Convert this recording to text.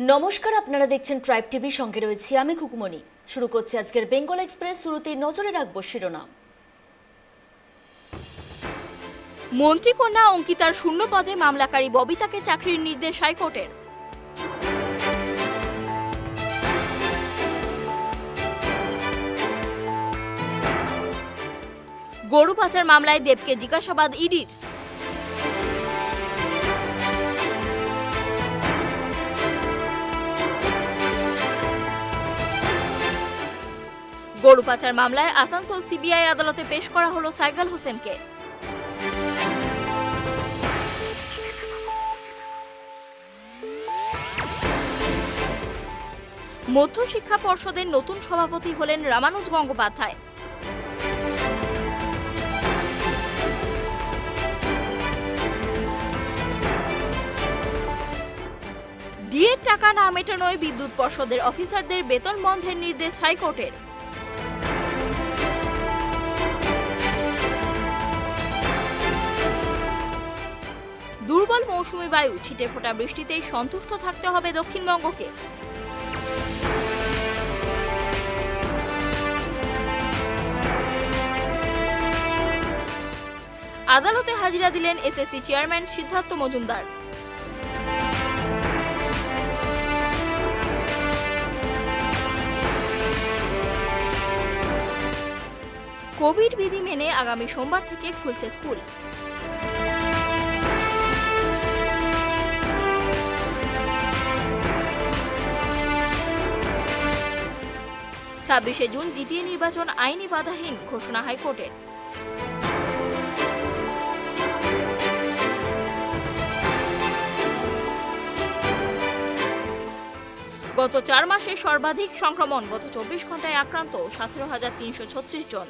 নমস্কার, আপনারা দেখছেন ট্রাইব টিভি, সঙ্গে রয়েছি আমি কুকুমনি। শুরু করছি আজকের বেঙ্গল এক্সপ্রেস। শুরুতেই নজরে রাখবো শিরোনাম। মন্ত্রীকন্যা অঙ্কিতার শূন্য পদে মামলাকারী ববিতাকে চাকরির নির্দেশ হাইকোর্টের। গরু পাচার মামলায় দেবকে জিজ্ঞাসাবাদ ইডির। গরু পাচার মামলায় আসানসোল সিবিআই আদালতে পেশ করা হলো সাইগাল হোসেনকে। মধ্য শিক্ষা পর্ষদের নতুন সভাপতি হলেন রামানুজ গঙ্গোপাধ্যায়। ডিএর টাকা না মেটানোয় বিদ্যুৎ পর্ষদের অফিসারদের বেতন বন্ধের নির্দেশ হাইকোর্টের। দুর্বল মৌসুমী বায়ু, ছিটে ফোটা বৃষ্টিতেই সন্তুষ্ট থাকতে হবে দক্ষিণবঙ্গকে। আদালতে হাজিরা দিলেন SSC chairman Siddhartha Majumdar. Covid বিধি মেনে আগামী সোমবার থেকে খুলছে স্কুল। 26শে জুন জিটিএ নির্বাচন আইনি বাধাহীন ঘোষণা হাইকোর্টের। গত 4 মাসে সর্বাধিক সংক্রমণ, গত 24 ঘন্টায় আক্রান্ত 17,336 জন।